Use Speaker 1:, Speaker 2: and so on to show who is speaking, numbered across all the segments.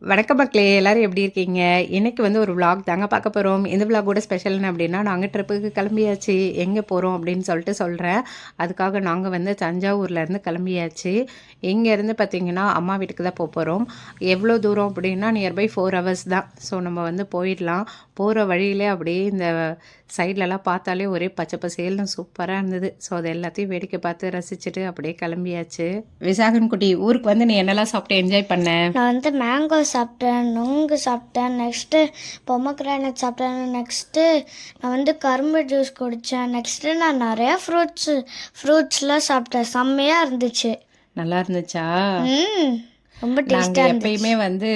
Speaker 1: வணக்கம் மக்களே, எல்லாரும் எப்படி இருக்கீங்க? இன்னைக்கு வந்து ஒரு விளாக் தாங்க பார்க்க போகிறோம். இந்த விளாகோட ஸ்பெஷல் என்ன அப்படின்னா, நாங்கள் ட்ரிப்புக்கு கிளம்பியாச்சு. எங்கே போகிறோம் அப்படின்னு சொல்லிட்டு சொல்கிறேன். அதுக்காக நாங்கள் வந்து தஞ்சாவூர்லேருந்து கிளம்பியாச்சு. இங்கேருந்து பார்த்தீங்கன்னா அம்மா வீட்டுக்கு தான் போகிறோம். எவ்வளோ தூரம் அப்படின்னா நியர்பை 4 ஹவர்ஸ் தான். ஸோ நம்ம வந்து போயிடலாம். போகிற வழியிலே அப்படியே இந்த சைட்லலாம் பார்த்தாலே ஒரே பச்சை பசேல்னு சூப்பராக இருந்தது. ஸோ அது எல்லாத்தையும் வேடிக்கை பார்த்து ரசிச்சுட்டு அப்படியே கிளம்பியாச்சு. விசாகன் குட்டி, ஊருக்கு வந்து நீ என்னெல்லாம் சாப்பிட்டு என்ஜாய் பண்ண?
Speaker 2: நான் வந்து மேங்கோ சாப்பிட்டேன், நுங்கு சாப்பிட்டேன், நெக்ஸ்ட்டு பொமக்ரானட் சாப்பிட்டேன், நெக்ஸ்ட்டு நான் வந்து கரும்பு ஜூஸ் குடித்தேன், நெக்ஸ்ட்டு நான் நிறையா ஃப்ரூட்ஸ்லாம் சாப்பிட்டேன். செம்மையாக இருந்துச்சு.
Speaker 1: நல்லா இருந்துச்சா?
Speaker 2: ரொம்ப
Speaker 1: நாங்கள்
Speaker 2: டேஸ்ட்டாக
Speaker 1: எப்பயுமே வந்து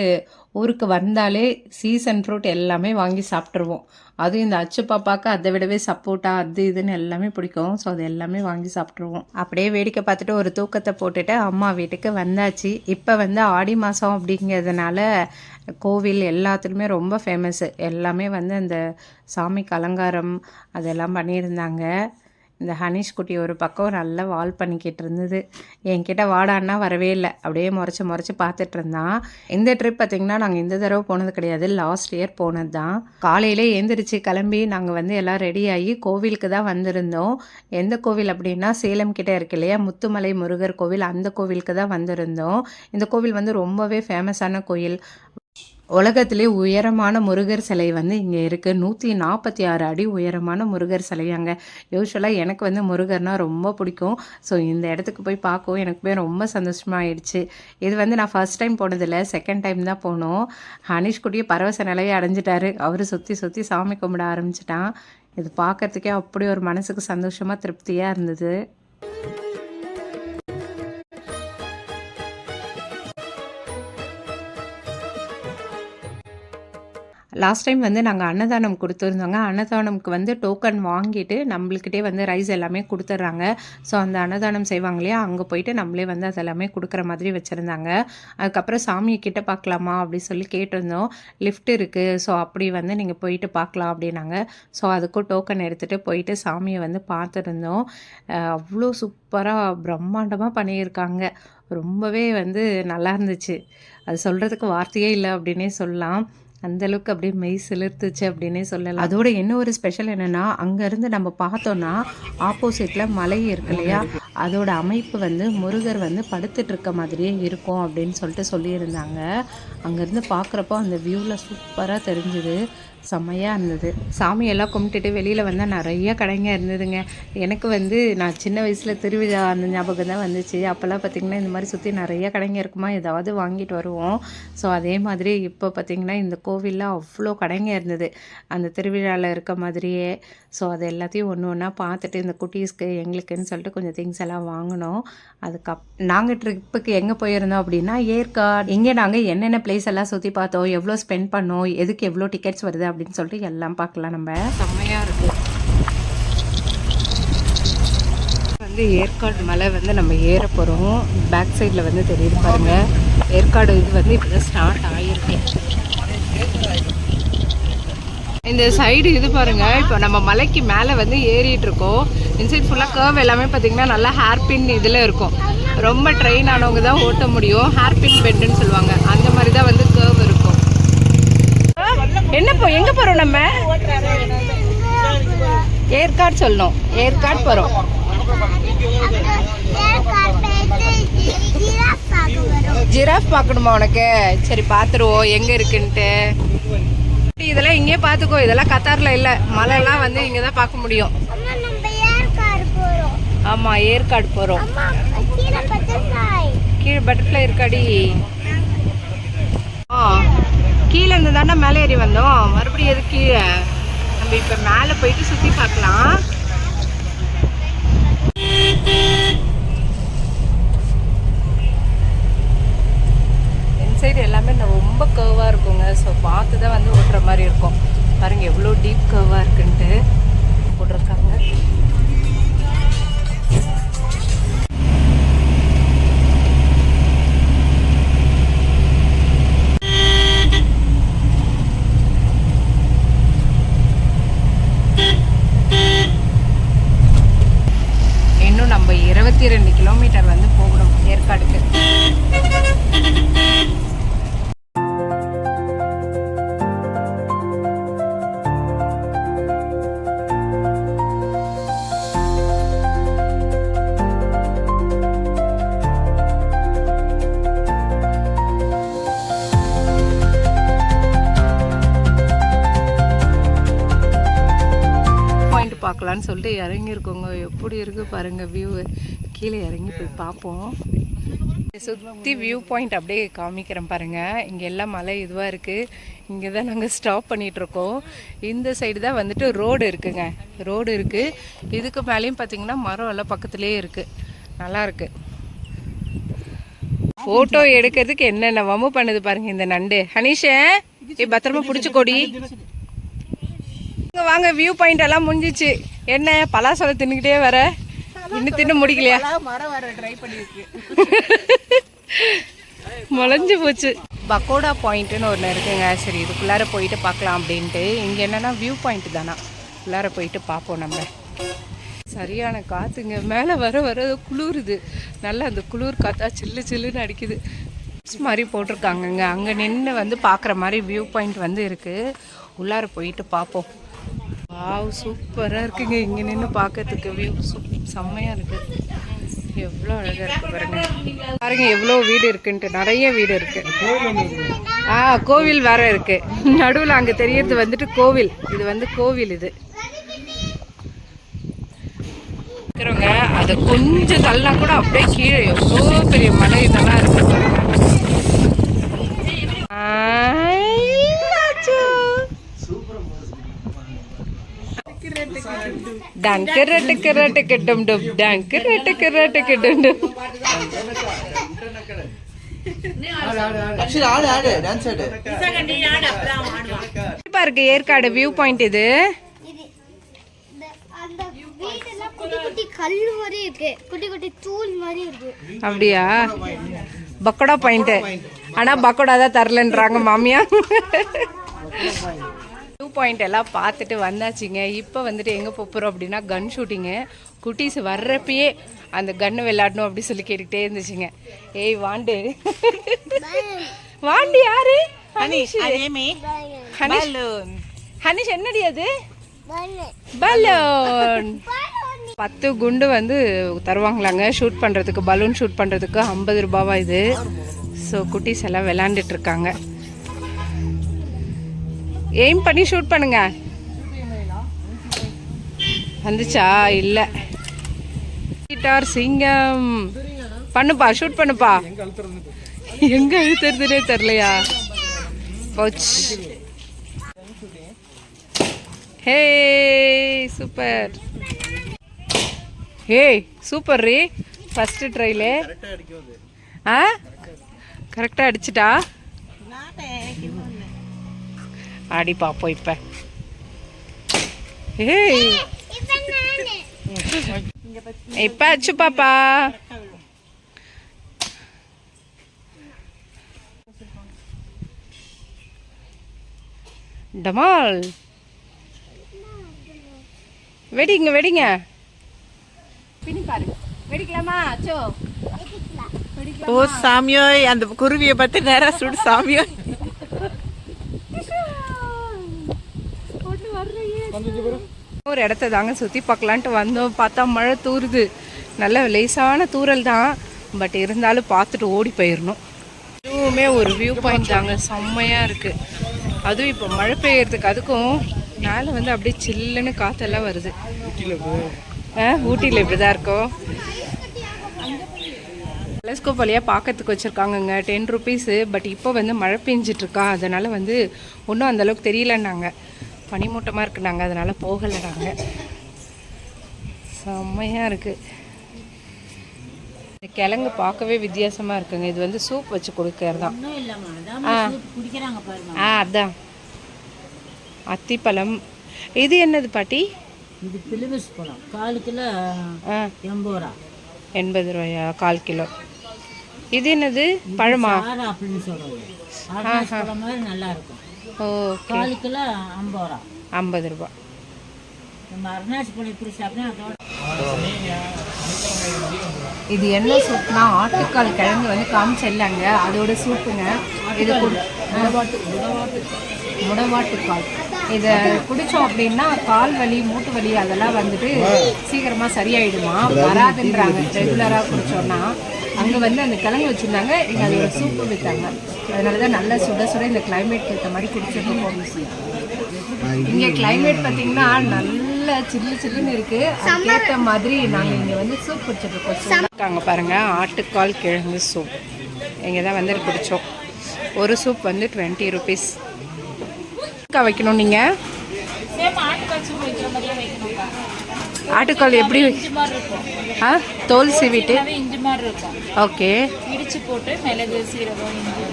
Speaker 1: ஊருக்கு வந்தாலே சீசன் ஃப்ரூட் எல்லாமே வாங்கி சாப்பிட்ருவோம். அதுவும் இந்த அச்சு பாப்பாவுக்கு அதை விடவே சப்போட்டா அது இதுன்னு எல்லாமே பிடிக்கும். ஸோ அது எல்லாமே வாங்கி சாப்பிட்ருவோம். அப்படியே வேடிக்கை பார்த்துட்டு ஒரு தூக்கத்தை போட்டுட்டு அம்மா வீட்டுக்கு வந்தாச்சு. இப்போ வந்து ஆடி மாதம் அப்படிங்கிறதுனால கோவில் எல்லாத்துலேயுமே ரொம்ப ஃபேமஸ்ஸு. எல்லாமே வந்து அந்த சாமிக்கு அலங்காரம் அதெல்லாம் பண்ணியிருந்தாங்க. இந்த ஹனீஷ் குட்டி ஒரு பக்கம் நல்லா வால் பண்ணிக்கிட்டு இருந்தது. என்கிட்ட வாடான்னா வரவே இல்லை. அப்படியே முறைச்சி பார்த்துட்டு இருந்தான். இந்த ட்ரிப் பார்த்திங்கன்னா நாங்கள் இந்த தடவை போனது கிடையாது, லாஸ்ட் இயர் போனது தான். காலையிலே எழுந்திரிச்சு கிளம்பி நாங்கள் வந்து எல்லாம் ரெடி ஆகி கோவிலுக்கு தான் வந்திருந்தோம். எந்த கோவில் அப்படின்னா சேலம் கிட்டே இருக்கு இல்லையா, முத்துமலை முருகர் கோவில், அந்த கோவிலுக்கு தான் வந்திருந்தோம். இந்த கோவில் வந்து ரொம்பவே ஃபேமஸான கோயில். உலகத்திலே உயரமான முருகர் சிலை வந்து இங்கே இருக்குது. 146 அடி உயரமான முருகர் சிலையாங்க. யூஸ்வலாக எனக்கு வந்து முருகர்னால் ரொம்ப பிடிக்கும். ஸோ இந்த இடத்துக்கு போய் பார்க்கவும் எனக்குமே ரொம்ப சந்தோஷமாகிடுச்சு. இது வந்து நான் ஃபர்ஸ்ட் டைம் போனதில்லை, செகண்ட் டைம் தான் போனோம். ஹனீஷ் குட்டியை பரவச நிலையை அடைஞ்சிட்டாரு. அவர் சுற்றி சாமி கும்பிட ஆரம்பிச்சிட்டான். இது பார்க்குறதுக்கே அப்படி ஒரு மனசுக்கு சந்தோஷமாக திருப்தியாக இருந்தது. லாஸ்ட் டைம் வந்து நாங்கள் அன்னதானம் கொடுத்துருந்தோங்க. அன்னதானம்க்கு வந்து டோக்கன் வாங்கிட்டு நம்மளுக்கிட்டே வந்து ரைஸ் எல்லாமே கொடுத்துட்றாங்க. ஸோ அந்த அன்னதானம் செய்வாங்க இல்லையா, அங்கே போயிட்டு நம்மளே வந்து அதெல்லாமே கொடுக்குற மாதிரி வச்சுருந்தாங்க. அதுக்கப்புறம் சாமியை கிட்ட பார்க்கலாமா அப்படி சொல்லி கேட்டிருந்தோம். லிஃப்ட் இருக்குது, ஸோ அப்படி வந்து நீங்கள் போயிட்டு பார்க்கலாம் அப்படின்னாங்க. ஸோ அதுக்கும் டோக்கன் எடுத்துகிட்டு போயிட்டு சாமியை வந்து பார்த்துருந்தோம். அவ்வளோ சூப்பராக பிரம்மாண்டமாக பண்ணியிருக்காங்க. ரொம்பவே வந்து நல்லா இருந்துச்சு. அது சொல்கிறதுக்கு வார்த்தையே இல்லை அப்படின்னே சொல்லலாம். அந்தளவுக்கு அப்படியே மெய் சிலிர்த்துச்சு அப்படின்னே சொல்லலாம். அதோட என்ன ஒரு ஸ்பெஷல் என்னென்னா, அங்கேருந்து நம்ம பார்த்தோன்னா ஆப்போசிட்டில் மலை இருக்கு இல்லையா, அதோட அமைப்பு வந்து முருகர் வந்து படுத்துட்டு இருக்க மாதிரியே இருக்கும் அப்படின்னு சொல்லிட்டு சொல்லியிருந்தாங்க. அங்கேருந்து பார்க்குறப்போ அந்த வியூவில் சூப்பராக தெரிஞ்சுது. செம்மையாக இருந்தது. சாமியெல்லாம் கும்பிட்டுட்டு வெளியில் வந்தால் நிறைய கடைங்க இருந்ததுங்க. எனக்கு வந்து நான் சின்ன வயசில் திருவிழா அந்த ஞாபகம் தான் வந்துச்சு. அப்போல்லாம் பார்த்திங்கன்னா இந்த மாதிரி சுற்றி நிறைய கடைங்க இருக்குமா, ஏதாவது வாங்கிட்டு வருவோம். ஸோ அதே மாதிரி இப்போ பார்த்திங்கன்னா இந்த கோவிலில் அவ்வளோ கடைங்க இருந்தது அந்த திருவிழாவில் இருக்க மாதிரியே. ஸோ அது எல்லாத்தையும் ஒன்று ஒன்றா பார்த்துட்டு இந்த குட்டீஸ்க்கு எங்களுக்குன்னு சொல்லிட்டு கொஞ்சம் திங்ஸ் எல்லாம் வாங்கினோம். நாங்கள் ட்ரிப்புக்கு எங்கே போயிருந்தோம் அப்படின்னா ஏற்காடு. இங்கே நாங்கள் என்னென்ன பிளேஸ் எல்லாம் சுற்றி பார்த்தோம், எவ்வளோ ஸ்பெண்ட் பண்ணோம், எதுக்கு எவ்வளோ டிக்கெட்ஸ் வருது அப்படின்னு சொல்லிட்டு எல்லாம் பார்க்கலாம். நம்ம செம்மையாக இருக்குது. வந்து ஏற்காடு மலை வந்து நம்ம ஏற போகிறோம். பேக் சைடில் வந்து தெரியுது பாருங்கள். ஏற்காடு இது வந்து இப்போ தான் ஸ்டார்ட் ஆகிருக்கு. இந்த சைடு இது பாருங்கள், இப்போ நம்ம மலைக்கு மேலே வந்து ஏறிட்டு இருக்கோம். இந்த சைடு ஃபுல்லாக கர்வ் எல்லாமே பார்த்தீங்கன்னா நல்லா ஹேர்பின் இதில் இருக்கும். ரொம்ப ட்ரெயின் ஆனவங்க தான் ஓட்ட முடியும். ஹேர்பின் பெட்டுன்னு சொல்லுவாங்க, அந்த மாதிரி தான் வந்து கர்வ் இருக்கும். என்ன எங்கே போகிறோம் நம்ம? ஏற்காடு சொல்லணும். ஏற்காடு போகிறோம். ஜிராஃப் பார்க்கணுமா உனக்கு? சரி பார்த்துருவோம் எங்கே இருக்குன்ட்டு. இதெல்லாம் இங்கே பார்த்துக்கோ, இதெல்லாம் கத்தாரில் இல்லை. மலைலாம் வந்து இங்கே தான் பார்க்க முடியும். ஆமாம், ஏற்காடு போகிறோம். கீழே பட்டர்ஃப்ளை இருக்காடி. கீழே இருந்து தானே மேலே ஏறி வந்தோம், மறுபடியும் எது கீழே? நம்ம இப்போ மேலே போயிட்டு சுற்றி பார்க்கலாம். சைடு எல்லாமே ரொம்ப கர்வாக இருக்குங்க. ஸோ பார்த்து தான் வந்து ஓட்டுற மாதிரி இருக்கும். பாருங்கள் எவ்வளோ டீப் கர்வாக இருக்குன்ட்டு போட்டிருக்காங்க. இன்னும் நம்ம 22 கிலோமீட்டர் வந்து போகணும் ஏற்காடுக்கு. பார்க்கலான்னு சொல்லிட்டு இறங்கியிருக்கோங்க. எப்படி இருக்குது பாருங்கள் வியூ. கீழே இறங்கி போய் பார்ப்போம். சுற்றி வியூ பாயிண்ட் அப்படியே காமிக்கிறேன் பாருங்கள். இங்கே எல்லாம் மலை இதுவாக இருக்குது. இங்கே தான் நாங்கள் ஸ்டாப் பண்ணிகிட்ருக்கோம். இந்த சைடு தான் வந்துட்டு ரோடு இருக்குங்க. ரோடு இருக்குது. இதுக்கு மேலேயும் பார்த்திங்கன்னா மரம் எல்லாம் பக்கத்துலேயே இருக்குது. நல்லாயிருக்கு. ஃபோட்டோ எடுக்கிறதுக்கு என்னென்ன வம்பு பண்ணுது பாருங்கள் இந்த நண்டு. ஹனீஷே பத்திரமா பிடிச்சிக்கோடி. வாங்க வியூ பாயிண்ட் எல்லாம் முடிஞ்சிச்சு. என்ன பலாசோலை தின்னுக்கிட்டே வர, இன்னும் தின்னு முடிக்கலையா? முளைஞ்சு போச்சு. பக்கோடா பாயிண்ட்டுன்னு ஒன்று இருக்குங்க. சரி இதுக்குள்ளார போயிட்டு பார்க்கலாம் அப்படின்ட்டு. இங்கே என்னென்னா வியூ பாயிண்ட் தானா, உள்ளார போயிட்டு பார்ப்போம் நம்ம. சரியான காற்றுங்க. மேலே வர வர குளிருது. நல்லா அந்த குளிர் காற்றா சில்லு சில்லுன்னு அடிக்குது. மாதிரி போட்டிருக்காங்கங்க. அங்கே நின்று வந்து பார்க்குற மாதிரி வியூ பாயிண்ட் வந்து இருக்குது. உள்ளார போயிட்டு பார்ப்போம். வாவ் சூப்பராக இருக்குங்க. இங்கே நின்று பார்க்கறதுக்கு வியூ செம்மையாக இருக்குது. எவ்வளோ அழகாக இருக்குது பாருங்க. பாருங்க எவ்வளோ வீடு இருக்குன்ட்டு. நிறைய வீடு இருக்குது. கோவில் வேற இருக்குது நடுவில். அங்கே தெரியறது வந்துட்டு கோவில். இது வந்து கோவில். இது இருக்கிறவங்க அதை கொஞ்சம் தள்ளா கூட அப்படியே கீழே எவ்வளோ பெரிய மலை இதெல்லாம் இருக்கு பாருங்க. இருக்கு ஏற்காடு வியூ பாயிண்ட். இது அப்படியா? பக்கோடா பாயிண்ட். ஆனா பக்கோடா தான் தரலன்றாங்க மாமியா. வியூ பாயிண்ட் எல்லாம் பார்த்துட்டு வந்தாச்சுங்க. இப்போ வந்துட்டு எங்கே போகிறோம் அப்படின்னா கன் ஷூட்டிங்கு. குட்டீஸ் வர்றப்பயே அந்த கன்று விளையாடணும் அப்படி சொல்லி கேட்டுக்கிட்டே இருந்துச்சுங்க. ஏய் வாண்டு வாண்டு யாரு? ஹனீஷ். ஹனீஷ் என்னடி அது? பலூன். 10 குண்டு வந்து தருவாங்களாங்க ஷூட் பண்ணுறதுக்கு. பலூன் ஷூட் பண்ணுறதுக்கு 50 ரூபாவா இது. ஸோ குட்டீஸ் எல்லாம் விளாண்டுட்டு இருக்காங்க. எய்ம் பண்ணி ஷூட் பண்ணுங்க. வந்துச்சா? இல்லை. கிட்டார் சிங்கம். பண்ணுப்பா, ஷூட் பண்ணுப்பா. எங்க அழுத்துறதுனே தெரியலையா? போச். Hey super. ஹே சூப்பர் ரீ. ஃபர்ஸ்ட் ட்ரைலே கரெக்டாக அடிச்சிட்டா. ஆடி பாப்போம் இப்ப. ஏய் இப்ப அச்சு பாப்பா. டமால் வெடிங்க வெடிங்க. பின்னி பாருங்க. வெடிக்கலாமா அச்சோ?
Speaker 3: ஓ சாமியோ, அந்த குருவியை பத்தி நேரம் சுடு சாமியோ.
Speaker 1: ஒரு இடத்த தாங்க சுற்றி பார்க்கலான்ட்டு வந்தோம். பார்த்தா மழை தூருது. நல்ல லேசான தூரல் தான். பட் இருந்தாலும் பார்த்துட்டு ஓடி போயிடணும். இதுவுமே ஒரு வியூ பாயிண்ட் தாங்க. செம்மையாக இருக்குது. அதுவும் இப்போ மழை பெய்யறதுக்கு அதுக்கும் மேலே வந்து அப்படியே சில்லுன்னு காற்றெல்லாம் வருது. ஊட்டியில் இப்படி தான் இருக்கும். டெலஸ்கோப் வழியாக பார்க்கறதுக்கு வச்சுருக்காங்கங்க. 10 ருபீஸு. பட் இப்போ வந்து மழை பெஞ்சிட்ருக்கா. அதனால் வந்து ஒன்றும் அந்தளவுக்கு தெரியலன்னாங்க. பனிமூட்டமாக இருக்குது. நாங்கள் அதனால் போகலை. நாங்கள் செம்மையாக இருக்குது. இந்த கிழங்கு பார்க்கவே வித்தியாசமாக இருக்குங்க. இது வந்து சூப் வச்சு கொடுக்கறது தான். அதான் அத்திப்பழம். இது என்னது பாட்டி?
Speaker 3: இது பிலிவஸ் பழம். 1/4 கிலோ 80 ரூபா.
Speaker 1: 80 ரூபாயா 1/4 கிலோ? இது என்னது பழமா?
Speaker 3: அப்படின்னு சொல்லுவாங்க. மாதிரி நல்லா இருக்கும்.
Speaker 1: ஓ
Speaker 3: 1/4 கிலோ 50 ரூபா.
Speaker 1: 50 ரூபா.
Speaker 3: நம்ம அருணாச்சி பழம் இப்படி சாப்பிட்டா.
Speaker 1: இது என்ன சூப்னா ஆட்டுக்கால் கிழங்கு வந்து காமிச்சிடலாங்க. அதோட சூப்புங்க. இது முடவாட்டுக்கால். இதை குடித்தோம் அப்படின்னா கால் வலி மூட்டு வலி அதெல்லாம் வந்துட்டு சீக்கிரமாக சரியாயிடுமா. வராதுன்றாங்க ரெகுலராக குடித்தோன்னா. அங்கே வந்து அந்த கிழங்கு வச்சுருந்தாங்க. இங்கே அதோட சூப்பு விற்றாங்க. அதனால தான் நல்லா சுட சுட இந்த கிளைமேட்க்கு ஏற்ற மாதிரி குடிச்சிட்டு போகும். இங்கே கிளைமேட் பார்த்திங்கன்னா நல்ல உள்ள சில்லு சில்லுன்னு இருக்குது. அதுக்கேற்ற மாதிரி நாங்கள் இங்கே வந்து சூப் குடிச்சிட்ருக்கோம். அங்கே பாருங்கள், ஆட்டுக்கால் கிழங்கு சூப் இங்கே தான் வந்து குடித்தோம். ஒரு சூப் வந்து 20 rupees. வைக்கணும் நீங்கள் ஆட்டுக்கால் எப்படி தோல் சீவிட்டு ஓகே
Speaker 4: இடிச்சு போட்டு மிளகு சீரகம் இஞ்சி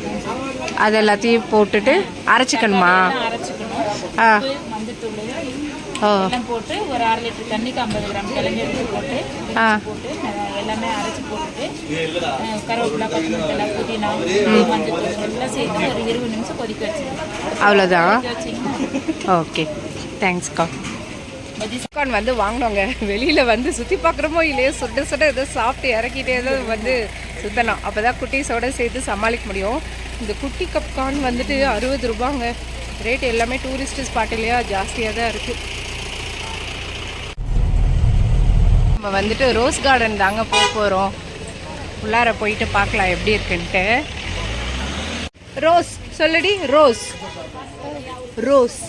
Speaker 1: அது எல்லாத்தையும் போட்டுட்டு அரைச்சிக்கணுமா?
Speaker 4: மஞ்சத்தூள் எல்லாம் போட்டு ஒரு 1/2 லிட்டர் தண்ணிக்கு 50 கிராம் கிழங்கு எடுத்து போட்டு போட்டு எல்லாமே அரைச்சி போட்டுட்டு கருவேப்பிலை கொத்தமல்லி புதினா மஞ்சத்தூள் எல்லாம் சேர்த்து ஒரு 20 நிமிஷம் கொதிக்க வச்சுருக்கோம்.
Speaker 1: அவ்வளோதான். ஓகே, தேங்க்ஸ்க்கா. பஜ்ஜிஸ்கான் வந்து வாங்கினோங்க. வெளியில் வந்து சுற்றி பார்க்குறோமோ இல்லையோ சுட சுட ஏதோ சாப்பிட்டு இறக்கிட்டே தான் வந்து சுற்றணும். அப்போ தான் குட்டீஸோடு சேர்த்து சமாளிக்க முடியும். இந்த குட்டி கப்கார்ன் வந்துட்டு 60 ரூபாங்க. ரேட் எல்லாமே டூரிஸ்ட் ஸ்பாட் இல்லையா, ஜாஸ்தியாக தான் இருக்குது. நம்ம வந்துட்டு ரோஸ் கார்டன் தாங்க போகிறோம். உள்ளார போயிட்டு பார்க்கலாம் எப்படி இருக்குன்ட்டு. ரோஸ் சொல்லுடி, ரோஸ் ரோஸ்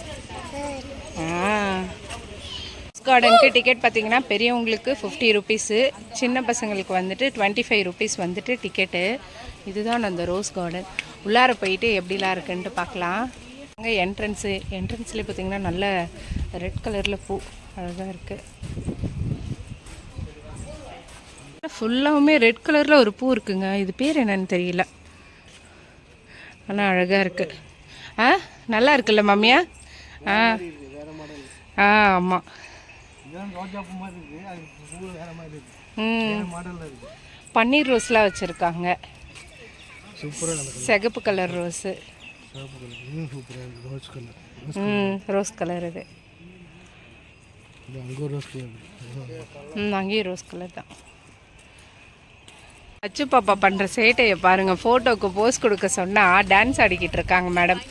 Speaker 1: கார்டனுக்கு டிக்கெட் பார்த்தீங்கன்னா பெரியவங்களுக்கு 50 rupees, சின்ன பசங்களுக்கு வந்துட்டு 25 rupees வந்துட்டு டிக்கெட்டு. இதுதான் அந்த ரோஸ் கார்டன். உள்ளார போயிட்டு எப்படிலாம் இருக்குன்ட்டு பார்க்கலாம். அங்கே என்ட்ரன்ஸ்லேயே பார்த்தீங்கன்னா நல்ல ரெட் கலரில் பூ அழகாக இருக்குது. ஃபுல்லாகவுமே ரெட் கலரில் ஒரு பூ இருக்குங்க. இது பேர் என்னன்னு தெரியல, ஆனால் அழகாக இருக்குது. நல்லா இருக்குல்ல மாமியா? ஆமாம். பன்னீர் ரோஸ்லாம் வச்சுருக்காங்க. சிகப்பு கலர் ரோஸு. ரோஸ் கலர் இது. அங்கேயும் ரோஸ் கலர் தான். அச்சு பாப்பா பண்ணுற சேட்டையை பாருங்கள். ஃபோட்டோவுக்கு போஸ் கொடுக்க சொன்னால் டான்ஸ் ஆடிக்கிட்டு இருக்காங்க மேடம்.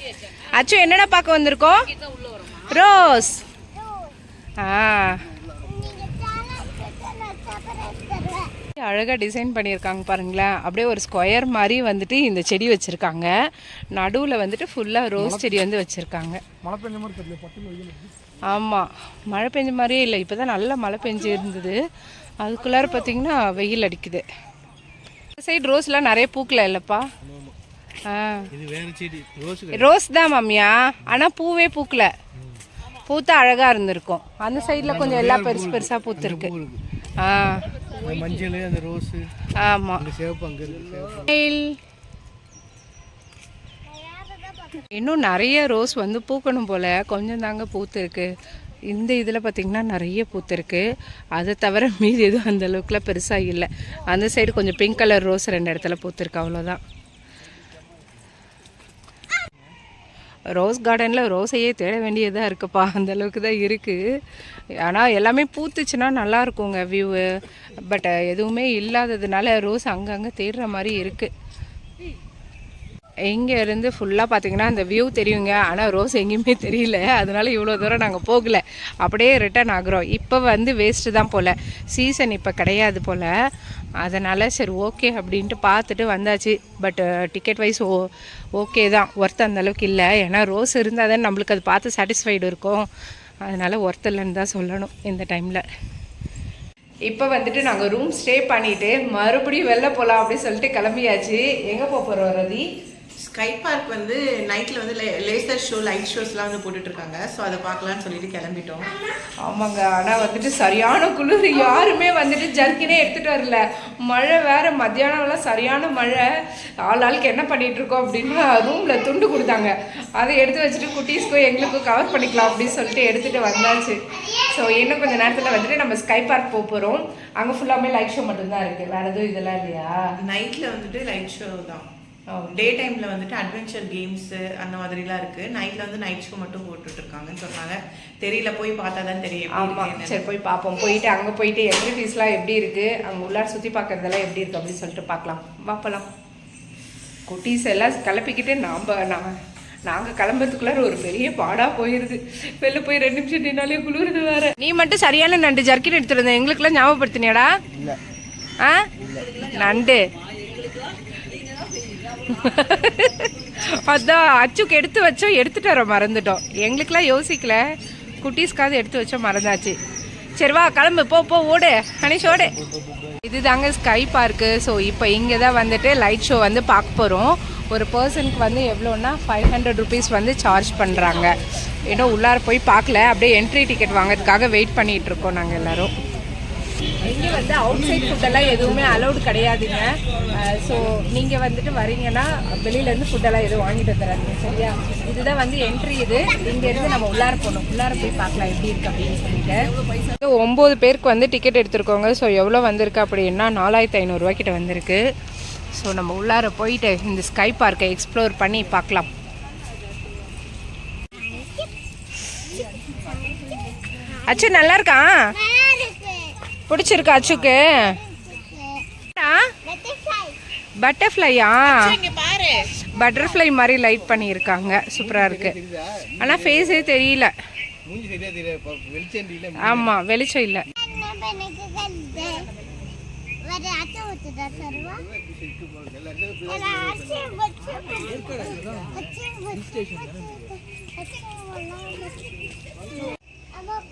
Speaker 1: அச்சு என்னடா பார்க்க வந்திருக்கோம்? ரோஸ். அழகாக டிசைன் பண்ணியிருக்காங்க பாருங்களேன். அப்படியே ஒரு ஸ்கொயர் மாதிரி வந்துட்டு இந்த செடி வச்சுருக்காங்க. நடுவில் வந்துட்டு ஃபுல்லாக ரோஸ் செடி வந்து வச்சுருக்காங்க. ஆமாம், மழை பெஞ்ச மாதிரியே இல்லை. இப்போ தான் நல்லா மழை பெஞ்சு இருந்தது. அதுக்குள்ளார பார்த்தீங்கன்னா வெயில் அடிக்குது. இந்த சைடு ரோஸ்லாம் நிறைய பூக்கல இல்லைப்பா? ரோஸ் தான் மாமியா, ஆனால் பூவே பூக்கல. பூத்தா அழகாக இருந்திருக்கும். அந்த சைடில் கொஞ்சம் எல்லாம் பெருசு பெருசாக பூத்துருக்கு.
Speaker 5: மஞ்சள், அந்த ரோஸ்.
Speaker 1: ஆமாம். இன்னும் நிறைய ரோஸ் வந்து பூக்கணும் போல். கொஞ்சம் தாங்க பூத்துருக்கு. இந்த இதில் பார்த்திங்கன்னா நிறைய பூத்துருக்கு. அதை தவிர மீதி எதுவும் அந்த அளவுக்குலாம் பெருசாக இல்லை. அந்த சைடு கொஞ்சம் பிங்க் கலர் ரோஸ் 2 இடத்துல பூத்துருக்கு, அவ்வளோதான். ரோஸ் கார்டனில் ரோஸையே தேட வேண்டியதாக இருக்குப்பா, அந்த அளவுக்கு தான் இருக்குது. ஆனால் எல்லாமே பூத்துச்சுன்னா நல்லா இருக்குங்க வியூவு. பட் எதுவுமே இல்லாததுனால ரோஸ் அங்கங்கே தேடுற மாதிரி இருக்குது. இங்கே இருந்து ஃபுல்லாக பார்த்தீங்கன்னா அந்த வியூ தெரியுங்க. ஆனால் ரோஸ் எங்கேயுமே தெரியல. அதனால இவ்வளோ தூரம் நாங்கள் போகலை, அப்படியே ரிட்டர்ன் ஆகுறோம். இப்போ வந்து வேஸ்ட்டு தான் போல், சீசன் இப்போ கிடையாது போல். அதனால் சரி ஓகே அப்படின்ட்டு பார்த்துட்டு வந்தாச்சு. பட் டிக்கெட் வைஸ் ஓகே தான், ஒர்த் அந்தளவுக்கு இல்லை. ஏன்னா ரோஸ் இருந்தால் தான் நம்மளுக்கு அது பார்த்து சாட்டிஸ்ஃபைடு இருக்கும். அதனால் ஒர்த் இல்லைன்னு தான் சொல்லணும் இந்த டைமில். இப்போ வந்துட்டு நாங்கள் ரூம் ஸ்டே பண்ணிவிட்டு மறுபடியும் வெளில போகலாம் அப்படின்னு சொல்லிட்டு கிளம்பியாச்சு. எங்கே போக போகிறோம் ரதி?
Speaker 3: ஸ்கை பார்க் வந்து நைட்டில் வந்து லேசர் ஷோ, லைட் ஷோஸ்லாம் வந்து போட்டுட்ருக்காங்க. ஸோ அதை பார்க்கலான்னு சொல்லிட்டு கிளம்பிட்டோம்.
Speaker 1: ஆமாங்க, ஆனால் வந்துட்டு சரியான குளிர். யாருமே வந்துட்டு ஜர்க்கினே எடுத்துகிட்டு வரல. மழை வேறு, மத்தியானம்லாம் சரியான மழை. ஆளுக்கு என்ன பண்ணிகிட்ருக்கோம் அப்படின்னா ரூமில் துண்டு கொடுத்தாங்க. அதை எடுத்து வச்சுட்டு குட்டீஸ்க்கும் எங்களுக்கும் கவர் பண்ணிக்கலாம் அப்படின்னு சொல்லிட்டு எடுத்துகிட்டு வந்தாச்சு. ஸோ இன்னும் கொஞ்சம் நேரத்தில் வந்துட்டு நம்ம ஸ்கை பார்க் போக போகிறோம். அங்கே ஃபுல்லாமே லைட் ஷோ மட்டும்தான் இருக்குது, வேறு எதுவும் இதெல்லாம் இல்லையா?
Speaker 3: நைட்டில் வந்துட்டு லைட் ஷோ தான். டே டைமில் வந்துட்டு அட்வென்ச்சர் கேம்ஸு அந்த மாதிரிலாம் இருக்குது. நைட்டில் வந்து நைட் ஷோ மட்டும் போட்டுட்ருக்காங்கன்னு சொன்னாங்க. தெரியல, போய் பார்த்தா தான் தெரியும்.
Speaker 1: ஆமாம், சரி போய் பார்ப்போம். போயிட்டு அங்கே போயிட்டு என்ட்ரி ஃபீஸ்லாம் எப்படி இருக்குது, அங்கே உள்ளார சுற்றி பார்க்குறதெல்லாம் எப்படி இருக்குது அப்படின்னு சொல்லிட்டு பார்க்கலாம். பார்ப்பலாம். குட்டீஸ் எல்லாம் கிளப்பிக்கிட்டு நாங்கள் கிளம்புறதுக்குள்ளார ஒரு பெரிய பாடாக போயிடுது. வெளில போய் 2 நிமிஷம் நின்னாலே குளிருது வேறு. நீ மட்டும் சரியான நண்டு ஜர்க்கின் எடுத்துட்டு இருந்தேன். எங்களுக்குலாம் ஞாபகப்படுத்தினியாடா? நண்டு அதான் அச்சுக்கு எடுத்து வச்சோம், எடுத்துட்டு வர மறந்துட்டோம். எங்களுக்கெல்லாம் யோசிக்கல, குட்டீஸ்க்காவது எடுத்து வச்சா மறந்தாச்சு. சரி வா கிளம்பு, போ ஓடு கணேஷ் ஓடு. இது தாங்க ஸ்கை பார்க்கு. ஸோ இப்போ இங்கே தான் வந்துட்டு லைட் ஷோ வந்து பார்க்க போகிறோம். ஒரு பர்சனுக்கு வந்து எவ்வளோன்னா 500 ருபீஸ் வந்து சார்ஜ் பண்ணுறாங்க. ஏதோ உள்ளார போய் பார்க்கல, அப்படியே என்ட்ரி டிக்கெட் வாங்கிறதுக்காக வெயிட் பண்ணிகிட்டு இருக்கோம் நாங்கள் எல்லோரும். இங்கே வந்து அவுட் சைட் ஃபுட்டெல்லாம் எதுவுமே அலௌடு கிடையாதுங்க. ஸோ நீங்கள் வந்துட்டு வரீங்கன்னா வெளியிலேருந்து ஃபுட்டெல்லாம் எதுவும் வாங்கிட்டு வந்துடாதீங்க, சரியா? இதுதான் வந்து என்ட்ரி. இது இங்கேருந்து நம்ம உள்ளார போகணும். உள்ளார போய் பார்க்கலாம் எப்படி இருக்குது அப்படின்னு சொல்லிட்டு. 9 பேருக்கு வந்து டிக்கெட் எடுத்துருக்கோங்க. ஸோ எவ்வளோ வந்திருக்கு அப்படின்னா 4500 ரூபா கிட்ட வந்திருக்கு. ஸோ நம்ம உள்ளார போயிட்டு இந்த ஸ்கை பார்க்கை எக்ஸ்ப்ளோர் பண்ணி பார்க்கலாம். அச்சு நல்லா இருக்கான்? பிடிச்சிருக்கா அச்சுக்கு? பட்டர்ஃப்ளையா? பட்டர்ஃப்ளை மாதிரி லைட் பண்ணியிருக்காங்க, சூப்பராக இருக்கு. ஆனால் ஃபேஸே தெரியல. ஆமாம், வெளிச்சம் இல்லை.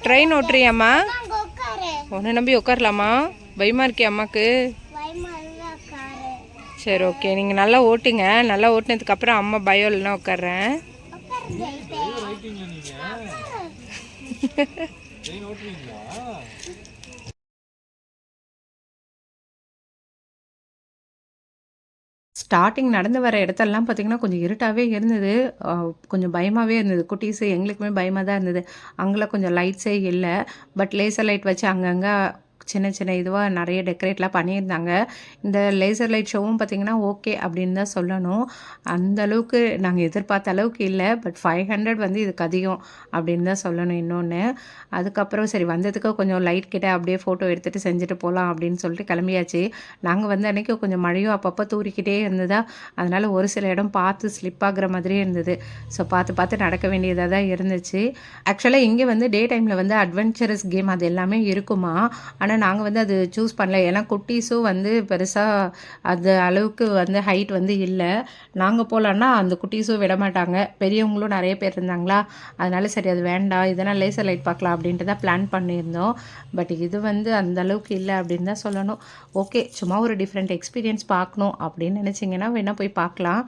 Speaker 1: ட்ரெயின் ஓட்டுறியாம்மா? உன்னை நம்பி உட்காரலாமா? பயமா இருக்கே அம்மாக்கு? சரி ஓகே, நீங்கள் நல்லா ஓட்டுங்க. நல்லா ஓட்டினதுக்கப்புறம் அம்மா பயம் இல்லைன்னா உட்காடுறேன். ஸ்டார்டிங் நடந்து வர இடத்தெல்லாம் பார்த்திங்கன்னா கொஞ்சம் இருட்டாகவே இருந்தது. கொஞ்சம் பயமாகவே இருந்தது. குட்டீஸு எங்களுக்குமே பயமாக தான் இருந்தது. அங்கெல்லாம் கொஞ்சம் லைட்ஸே இல்லை. பட் லேசர் லைட் வச்சு அங்கங்கே சின்ன சின்ன இதுவாக நிறைய டெக்கரேட்லாம் பண்ணியிருந்தாங்க. இந்த லேசர் லைட் ஷோவும் பார்த்திங்கன்னா ஓகே அப்படின்னு தான் சொல்லணும். அந்த அளவுக்கு நாங்கள் எதிர்பார்த்த அளவுக்கு இல்லை. பட் 500 வந்து இதுக்கு அதிகம் அப்படின்னு தான் சொல்லணும். இன்னொன்று அதுக்கப்புறம் சரி வந்ததுக்கு கொஞ்சம் லைட் கிட்ட அப்படியே ஃபோட்டோ எடுத்துகிட்டு செஞ்சுட்டு போகலாம் அப்படின்னு சொல்லிட்டு கிளம்பியாச்சு. நாங்கள் வந்து அன்றைக்கி கொஞ்சம் மழையும் அப்பப்போ தூரிக்கிட்டே இருந்ததா, அதனால் ஒரு சில இடம் பார்த்து ஸ்லிப் ஆகுற மாதிரியே இருந்தது. ஸோ பார்த்து நடக்க வேண்டியதாக தான் இருந்துச்சு. ஆக்சுவலாக இங்கே வந்து டே டைமில் வந்து அட்வென்ச்சரஸ் கேம் அது எல்லாமே இருக்குமா. ஆனால் நாங்கள் வந்து அது சூஸ் பண்ணல. ஏன்னா குட்டீஸும் வந்து பெருசாக அது அளவுக்கு வந்து ஹைட் வந்து இல்லை. நாங்கள் போகலான்னா அந்த குட்டீஸும் விட மாட்டாங்க. பெரியவங்களும் நிறைய பேர் இருந்தாங்களா, அதனால சரி அது வேண்டாம், இதெல்லாம் லேசர் லைட் பார்க்கலாம் அப்படின்ட்டு தான் பிளான் பண்ணியிருந்தோம். பட் இது வந்து அந்த அளவுக்கு இல்லை அப்படின்னு தான் சொல்லணும். ஓகே, சும்மா ஒரு டிஃப்ரெண்ட் எக்ஸ்பீரியன்ஸ் பார்க்கணும் அப்படின்னு நினச்சிங்கன்னா வேணால் போய் பார்க்கலாம்.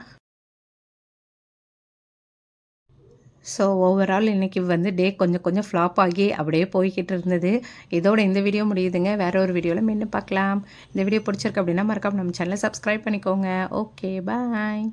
Speaker 1: ஸோ ஓவரால் இன்றைக்கி வந்து டே கொஞ்சம் ஃப்ளாப் ஆகி அப்படியே போய்கிட்டு இருந்தது. இதோட இந்த வீடியோ முடியுதுங்க. வேறு ஒரு வீடியோவில் மீண்டும் பார்க்கலாம். இந்த வீடியோ பிடிச்சிருக்கு அப்படின்னா மறக்காம நம்ம சேனலை சப்ஸ்கிரைப் பண்ணிக்கோங்க. ஓகே, பாய்.